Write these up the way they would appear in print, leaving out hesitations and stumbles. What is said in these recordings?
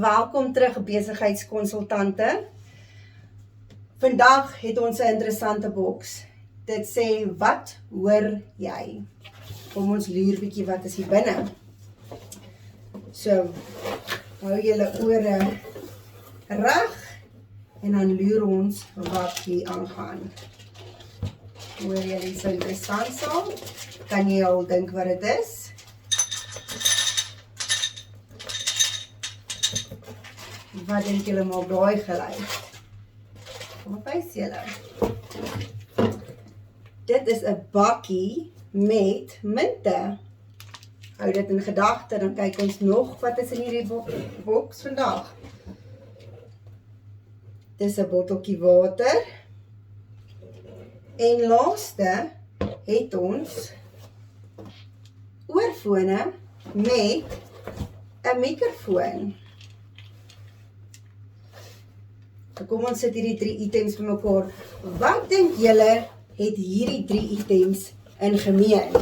Welkom terug besigheidskonsultante. Vandag het ons 'n interessante boks. Dit sê, wat hoor jy? Kom ons loer bietjie wat is hier binne. So, hou julle ore reg en dan loer ons wat hier aangaan. Hoor julle so interessant sal? Kan jy al dink wat dit is? Wat dink julle maak daai geluid? Kom op wys julle. Dit is 'n bakkie met munte. Hou dit in gedagte, dan kyk ons nog wat is in hierdie boks vandag. Dis 'n botteltjie water. En laaste het ons oorfone met 'n mikrofoon. So kom ons sit hierdie 3 items vir mekaar. Wat dink julle het hierdie 3 items in gemeen?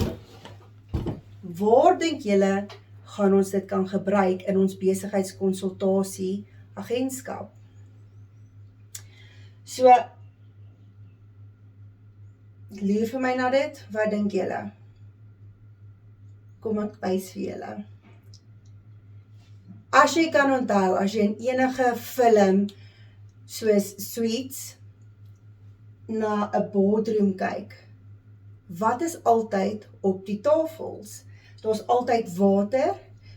Waar dink julle gaan ons dit kan gebruik in ons besigheidskonsultasie agentskap? So, loer vir my na dit, wat dink julle? Kom ek wys vir julle. As jy kan onthou, as jy in enige film soos Suits na 'n boardroom kyk, wat is altyd op die tafels? Daar's altyd water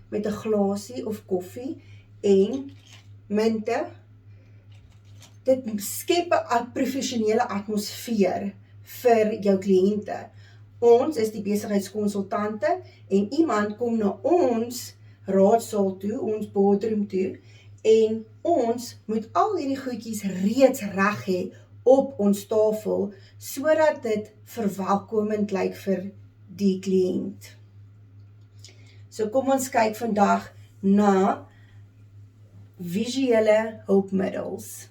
met 'n glasie of koffie en munte. Dit skep 'n professionele atmosfeer vir jou kliënte. Ons is die besigheidskonsultante en iemand kom na ons raadsaal toe, ons boardroom toe, en ons moet al hierdie goedjies reeds reg hê op ons tafel, sodat dit verwelkomend lyk vir die kliënt. So kom ons kyk vandag na visuele hulpmiddels.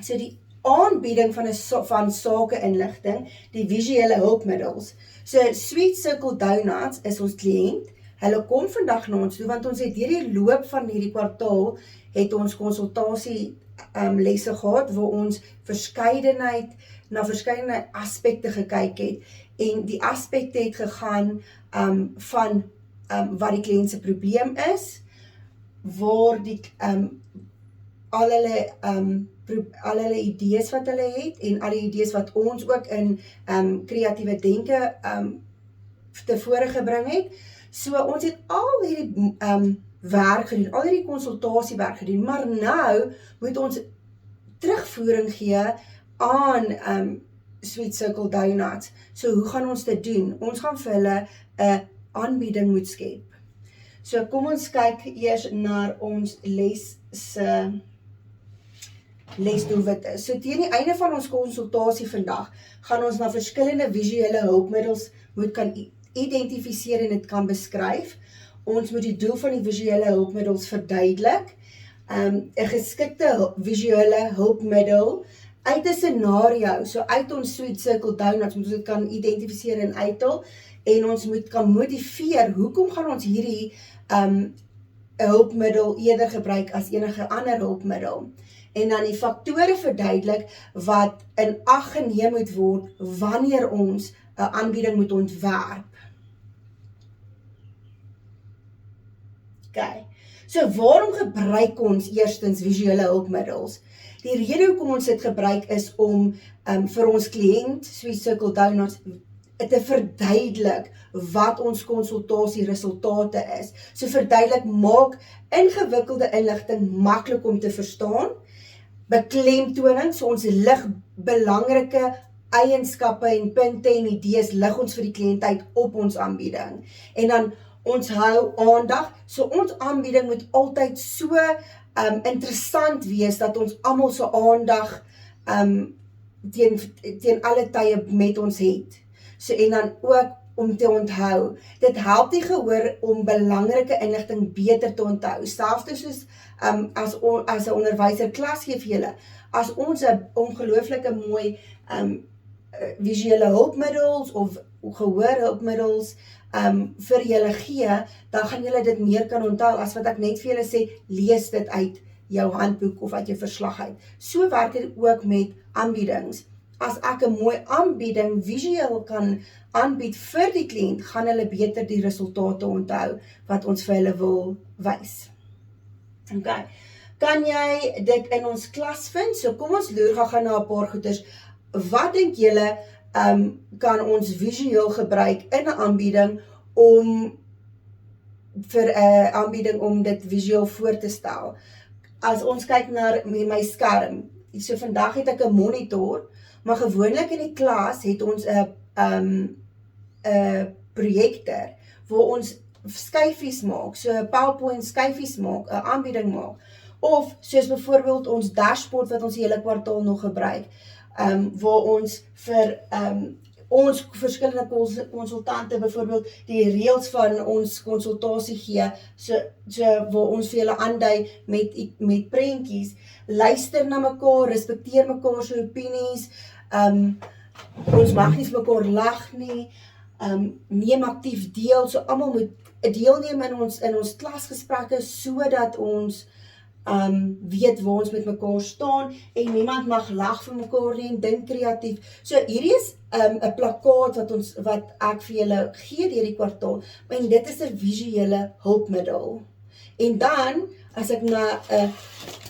So die aanbieding van sake-inligting, die visuele hulpmiddels. So Sweet Circle Donuts is ons kliënt. Hulle kom vandag na ons toe, want ons het hierdie loop van hierdie kwartaal, het ons konsultasie lesse gehad, waar ons na verskeidenheid aspekte gekyk het, en die aspekte het gegaan van wat die kliënt se probleem is, waar die al hulle idees wat hulle het, en al die idees wat ons ook in kreatiewe denke tevore gebring het. So ons het al hierdie werk gedoen, al hierdie konsultasiewerk gedoen, maar nou moet ons terugvoering gee aan Sweet Circle Donuts. So hoe gaan ons dit doen? Ons gaan vir hulle 'n aanbieding moet skep. So kom ons kyk eers na ons lesdoelwitte. So teen die einde van ons konsultasie vandag, gaan ons na verskillende visuele hulpmiddels moet kan identifiseer en dit kan beskryf. Ons moet die doel van die visuele hulpmiddels verduidelik. 'n geskikte visuele hulpmiddel uit 'n scenario, so uit ons Sweet Circle Donuts, moet ons dit kan identifiseer en uithaal, en ons moet kan motiveer, hoekom gaan ons hierdie hulpmiddel eerder gebruik as enige ander hulpmiddel. En dan die faktore verduidelik wat in ag geneem moet word wanneer ons 'n aanbieding moet ontwerp. Okay. So waarom gebruik ons eerstens visuele hulpmiddels? Die rede hoekom ons dit gebruik is om vir ons kliënt, Sweet Circle Donuts, te verduidelik wat ons konsultasie resultate is. So verduidelik, maak ingewikkelde inligting maklik om te verstaan, beklemtoning, so ons lig belangrike eienskappe en punte en idees lig ons vir die kliënt uit op ons aanbieding. En dan ons hou aandag, so ons aanbieding moet altyd so interessant wees, dat ons almal se aandag teen alle tye met ons het. So en dan ook om te onthou, dit help die gehoor om belangrike inligting beter te onthou, selfs soos as 'n onderwyser klas gee vir julle, as ons 'n ongelooflike mooi visuele hulpmiddels of gehoorhulpmiddels vir julle gee, dan gaan julle dit meer kan onthou, as wat ek net vir julle sê, lees dit uit jou handboek of uit jou verslag uit. So werk dit ook met aanbiedings. As ek 'n mooi aanbieding visueel kan aanbied vir die kliënt, gaan hulle beter die resultate onthou wat ons vir hulle wil wys. Okay. Kan jy dit in ons klas vind? So kom ons loer gou na 'n paar goeders. Wat dink julle kan ons visueel gebruik in 'n aanbieding vir 'n aanbieding om dit visueel voor te stel? As ons kyk na my skerm, so vandag het ek 'n monitor, maar gewoonlik in die klas het ons 'n projektor waar ons skyfies maak, so 'n PowerPoint skyfies maak, 'n aanbieding maak, of soos byvoorbeeld ons dashboard wat ons die hele kwartaal nog gebruik, waar ons vir ons verskillende konsultante byvoorbeeld die reëls van ons konsultasie gee, so waar ons vir julle aandui met prentjies, luister na mekaar, respekteer mekaar se opinies, ons mag nie vir mekaar lag nie, neem aktief deel, so almal moet deelneem in ons klasgesprekke, sodat ons weet waar ons met mekaar staan, en niemand mag lag vir mekaar nie, en dink kreatief. So hierdie is 'n plakkaat wat ek vir julle gee deur die kwartaal, en dit is 'n visuele hulpmiddel. En dan, as ek na 'n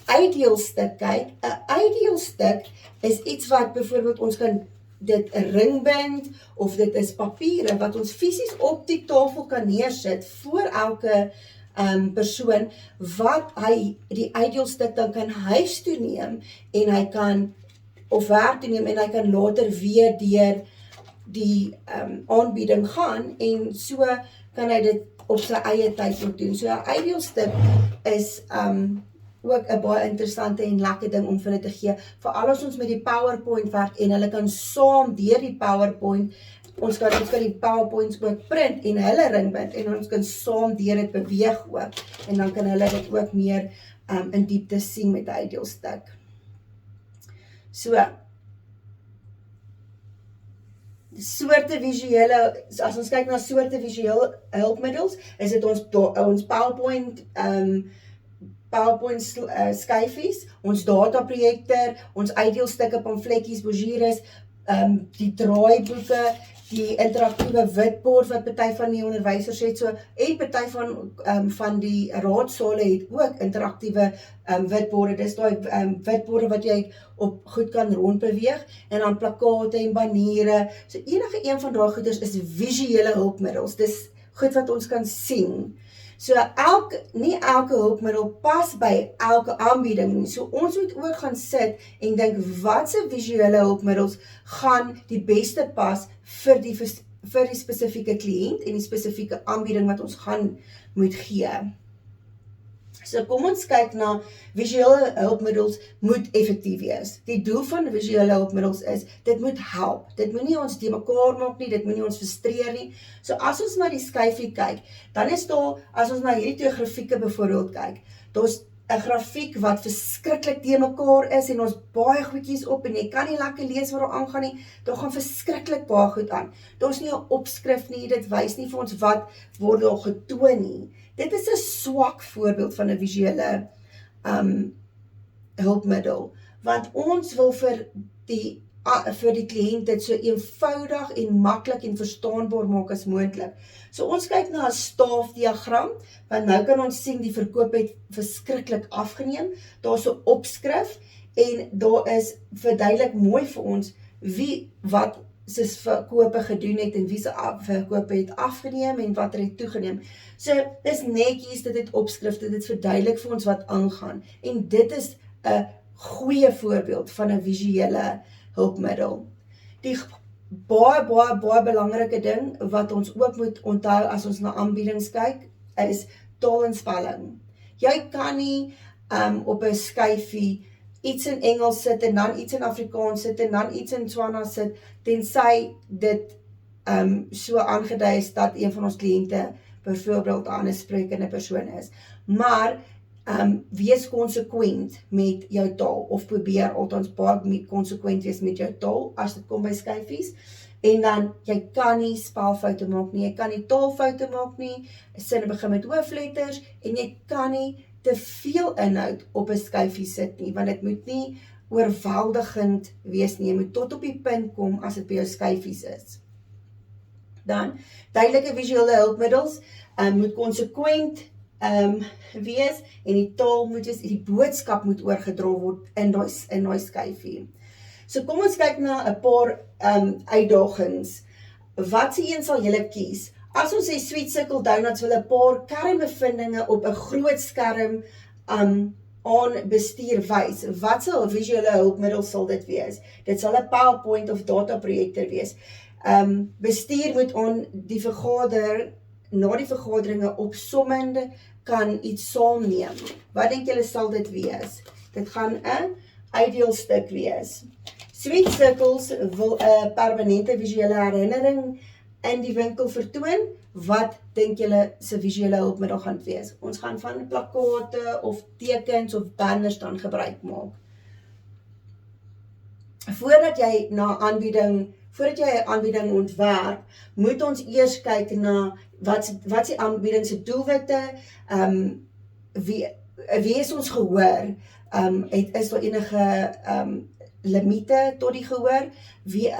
uitdeelstuk kyk, 'n uitdeelstuk is iets wat byvoorbeeld ons kan dit 'n ringbind, of dit is papiere wat ons fisies op die tafel kan neersit voor elke persoon, wat hy die uitdeelstuk dan kan huis toe neem, en hy kan, of werk toe neem, en hy kan later weer deur die aanbieding gaan, en so kan hy dit op sy eie tyd ook doen. So 'n uitdeelstuk is ook 'n baie interessante en lekker ding om vir hulle te gee, veral as ons met die PowerPoint werk, en hulle kan saam deur die PowerPoint, ons kan die PowerPoints ook print en hulle ringbind, en ons kan saam deur dit beweeg ook, en dan kan hulle dit ook meer in diepte sien met 'n uitdeelstuk. So, soorte visuele, as ons kyk na soorte visuele hulpmiddels, is dit ons PowerPoint skyfies, ons dataprojektor, ons uitdeelstukke, pamfletjies, brosjures, die draaiboeke, die interaktiewe witbord wat party van die onderwysers het, so, en party van die raadsale het ook interaktiewe witborde. Dis daai witborde wat jy op goed kan rondbeweeg, en dan plakkate en baniere. So enige een van daai goeders is visuele hulpmiddels. Dis goed wat ons kan sien. So nie elke hulpmiddel pas by elke aanbieding nie. So ons moet ook gaan sit en dink, watse visuele hulpmiddels gaan die beste pas vir die spesifieke kliënt en die spesifieke aanbieding wat ons gaan moet gee. So kom ons kyk na visuele hulpmiddels moet effektief wees. Die doel van visuele hulpmiddels is, dit moet help. Dit moet nie ons die mekaar maak nie, dit moet nie ons frustreer nie. So as ons na die skyfie kyk, dan is daar, as ons na hierdie twee grafieke byvoorbeeld kyk, daar's 'n grafiek wat verskriklik te mekaar is, en ons baie goedjies op, en jy kan nie lekker lees wat daar aangaan nie, daar gaan verskriklik baie goed aan. Daar's nie 'n opskrif nie, dit wys nie vir ons wat word daar getoon nie. Dit is 'n swak voorbeeld van 'n visuele hulpmiddel, want ons wil vir die kliënt dit so eenvoudig en maklik en verstaanbaar maak as moontlik. So ons kyk na 'n staafdiagram, want nou kan ons sien die verkoop het verskriklik afgeneem. Daar's 'n opskrif, en daar is verduidelik mooi vir ons wat se verkope gedoen het, en wie se verkope het afgeneem, en wat het toegeneem. So dis netjies, dit het opskrifte, dit verduidelik vir ons wat aangaan, en dit is 'n goeie voorbeeld van 'n visuele hulpmiddel. Die baie belangrike ding wat ons ook moet onthou as ons na aanbiedings kyk, is taal en spelling. Jy kan nie op 'n skyfie iets in Engels sit, en dan iets in Afrikaans sit, en dan iets in Tswana sit, tensy dit so aangedui is dat een van ons kliënte byvoorbeeld 'n ander sprekende persoon is. Maar wees konsekwent met jou taal, of probeer althans baie konsekwent wees met jou taal, as dit kom by skyfies, En dan, jy kan nie spelfoute maak nie, jy kan nie taalfoute maak nie, sinne begin met hoofletters, en jy kan nie te veel inhoud op 'n skyfie sit nie, want dit moet nie oorweldigend wees nie, jy moet tot op die punt kom as dit by jou skyfies is. Dan, duidelike visuele hulpmiddels moet konsekwent wees, en die taal moet wees, die boodskap moet oorgedra word in daai skyfie. So kom ons kyk na 'n paar uitdagings. Wat se een sal julle kies? As ons sê Sweet Circle Donuts wil 'n paar kernbevindinge op 'n groot skerm aan bestuur wys, wat se visuele hulpmiddel sal dit wees? Dit sal 'n PowerPoint of data projektor wees. Bestuur moet na die vergaderinge opsommende kan iets saamneem. Wat dink julle sal dit wees? Dit gaan 'n uitdeelstuk wees. Sweet Circles wil 'n permanente visuele herinnering in die winkel vertoon. Wat dink julle se visuele hulpmiddel gaan wees? Ons gaan van plakate of tekens of banners dan gebruik maak. Voordat jy 'n aanbieding ontwerp, moet ons eers kyk na wat die aanbieding se doelwitte, wie is ons gehoor, is daar enige limite tot die gehoor, weet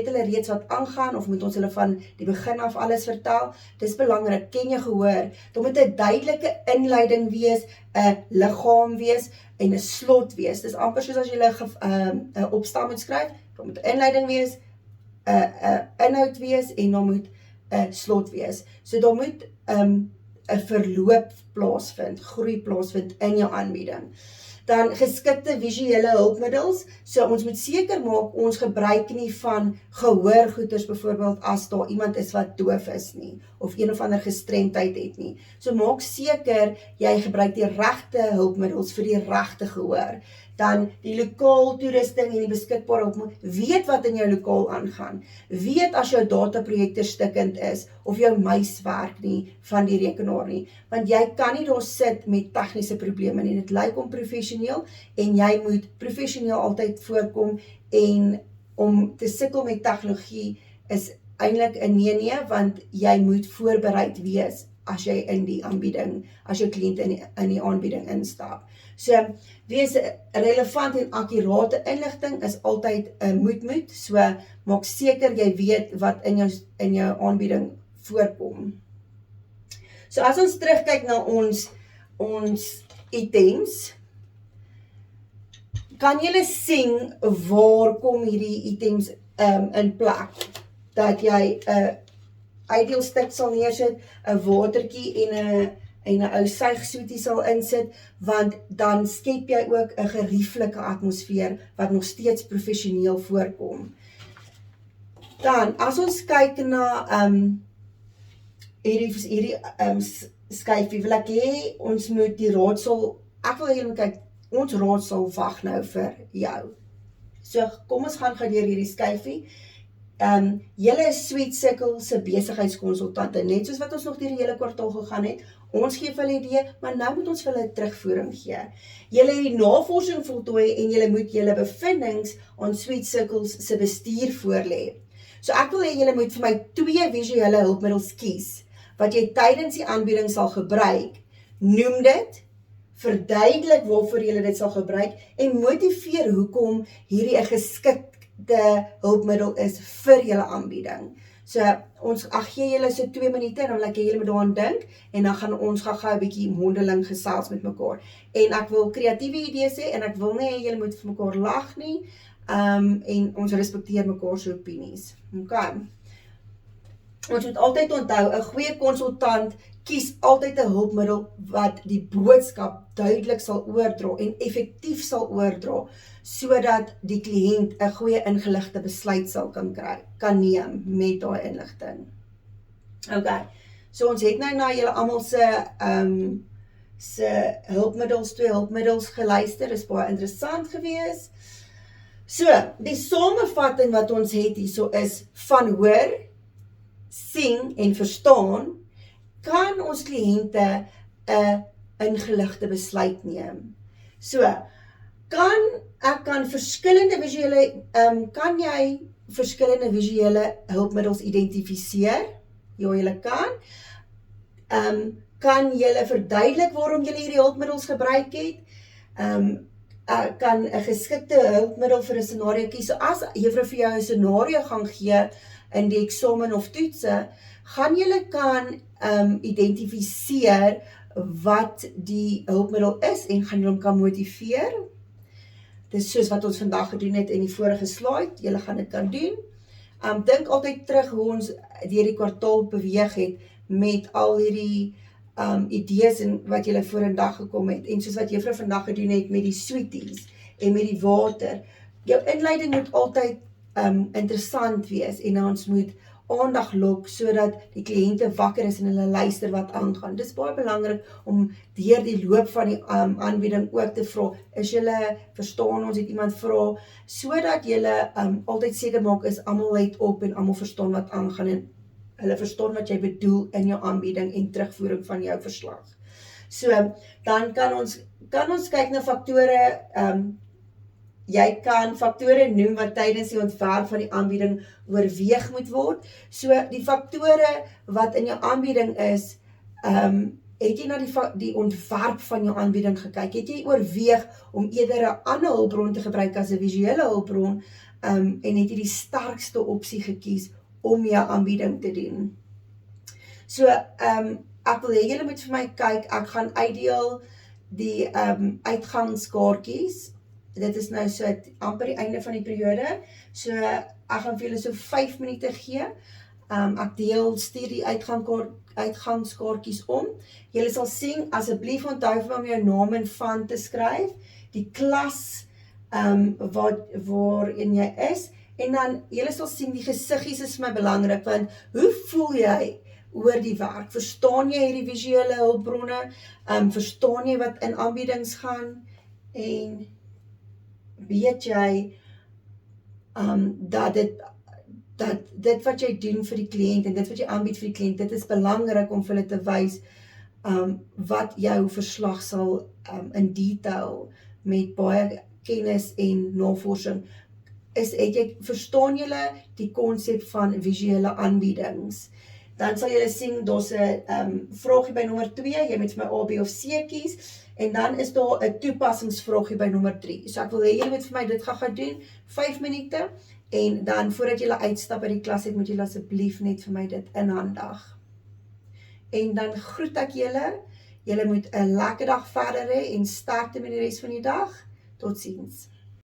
hulle reeds wat aangaan, of moet ons hulle van die begin af alles vertel? Dis belangrik, ken jy gehoor? Daar moet 'n duidelike inleiding wees, 'n liggaam wees, en 'n slot wees. Dis amper soos as jy 'n opstel moet skryf, daar moet 'n inleiding wees, 'n inhoud wees, en daar moet 'n slot wees. So daar moet 'n verloop plaasvind, groei plaasvind in jou aanbieding. Dan geskikte visuele hulpmiddels, so ons moet seker maak, ons gebruik nie van gehoorgoeders, byvoorbeeld as daar iemand is wat doof is nie, of een of ander gestremdheid het nie. So maak seker, jy gebruik die regte hulpmiddels vir die regte gehoor. Dan die lokaal toerusting en die beskikbare hulpmiddels, weet wat in jou lokaal aangaan. Weet as jou dataprojektor stikkend is, of jou muis werk nie van die rekenaar nie, want jy kan nie daar sit met tegniese probleme nie, dit lyk onprofessioneel, en jy moet professioneel altyd voorkom, en om te sukkel met tegnologie is eintlik 'n nee, want jy moet voorbereid wees as jy in die aanbieding, as jou kliënt in die aanbieding instap. So, wees relevant en akkurate inligting is altyd 'n moet, so maak seker jy weet wat in jou aanbieding voorkom. So as ons terugkyk na ons items, kan julle sien waar kom hierdie items in plek? Dat jy 'n uitdeelstuk sal neersit, 'n watertjie en 'n ou suigsweetie sal insit, want dan skep jy ook 'n gerieflike atmosfeer wat nog steeds professioneel voorkom. Dan, as ons kyk na hierdie skyfie, wil ek hê ons moet die raadsel, ek wil julle kyk, ons raadsel wag nou vir jou. So, kom ons gaan deur hierdie skyfie. Julle is Sweet Circle se besigheidskonsultante, net soos wat ons nog deur die hele kwartaal gegaan het. Ons gee vir hulle idee, maar nou moet ons vir hulle terugvoering gee. Julle het die navorsing voltooi en julle moet julle bevindinge aan Sweet Circles se bestuur voorlê. So ek wil hê julle moet vir my 2 visuele hulpmiddels kies wat jy tydens die aanbieding sal gebruik. Noem dit, verduidelik waarvoor julle dit sal gebruik en motiveer hoekom hierdie 'n geskikte hulpmiddel is vir julle aanbieding. So, ek gee julle so 2 minute en dan wil ek julle moet daaraan dink en dan gaan ons gou 'n bietjie mondeling gesels met mekaar. En ek wil kreatiewe idees hê en ek wil nie hê julle moet vir mekaar lag nie, en ons respekteer mekaar se opinies. Okay. Ons moet altyd onthou, 'n goeie konsultant kies altyd 'n hulpmiddel wat die boodskap duidelik sal oordra en effektief sal oordra, sodat die kliënt 'n goeie ingeligte besluit sal kan neem met daai inligting. Okay, so ons het nou na julle almal se hulpmiddels, 2 hulpmiddels geluister, is baie interessant gewees. So, die samevatting wat ons het hierso is, van hoor, sien en verstaan, kan ons kliënte 'n ingeligte besluit neem. So, kan Ek kan verskillende visuele, kan jy verskillende visuele hulpmiddels identifiseer? Ja, jy kan. Kan jy verduidelik waarom jy hierdie hulpmiddels gebruik het? Kan 'n geskikte hulpmiddel vir 'n scenario kies. So as juffrou vir jou 'n scenario gaan gee in die eksamen of toetse, gaan julle kan identifiseer wat die hulpmiddel is en gaan julle hom kan motiveer. Dis soos wat ons vandag gedoen het in die vorige slide, julle gaan dit kan doen. Dink altyd terug hoe ons deur die kwartaal beweeg het met al hierdie idees en wat julle vorendag gekom het, en soos wat juffrou vandag gedoen het met die sweeties en met die water. Jou inleiding moet altyd interessant wees en ons moet aandag lok sodat die kliënte wakker is en hulle luister wat aangaan. Dis baie belangrik om deur die loop van die aanbieding ook te vra, is julle verstaan ons, het iemand vra, sodat julle altyd seker maak is almal let op en almal verstaan wat aangaan en hulle verstaan wat jy bedoel in jou aanbieding en terugvoering van jou verslag. So, dan kan ons kyk na faktore, jy kan faktore noem wat tydens die ontwerp van die aanbieding oorweeg moet word. So, die faktore wat in jou aanbieding is, het jy na die ontwerp van jou aanbieding gekyk? Het jy oorweeg om eerder 'n ander hulpbron te gebruik as 'n visuele hulpbron, en het jy die sterkste opsie gekies om jou aanbieding te doen? So, ek wil hê julle moet vir my kyk, ek gaan uitdeel die uitgangskaartjies. Dit is nou so amper die einde van die periode, so ek gaan vir julle so 5 minute gee. Ek stuur die uitgangskaartjies om. Julle sal sien, asseblief onthou om jou naam en van te skryf, die klas waarin jy is, en dan, julle sal sien, die gesiggies is vir my belangrik, want hoe voel jy oor die werk? Verstaan jy hierdie visuele hulpbronne? Verstaan jy wat in aanbiedings gaan? En weet jy dat dit wat jy doen vir die kliënt en dit wat jy aanbied vir die kliënt, dit is belangrik om vir hulle te wys wat jou verslag sal in detail met baie kennis en navorsing verstaan julle die konsep van visuele aanbiedings? Dan sal julle sien, daar's 'n vraagie by nommer 2, jy moet vir my A, B of C kies, en dan is daar 'n toepassingsvraagie by nommer 3. So ek wil hê julle moet vir my dit gaan doen, 5 minute, en dan voordat julle uitstap uit die klas het, moet julle asseblief net vir my dit inhandig. En dan groet ek julle moet 'n lekker dag verder hê en sterkte met die res van die dag. Totsiens.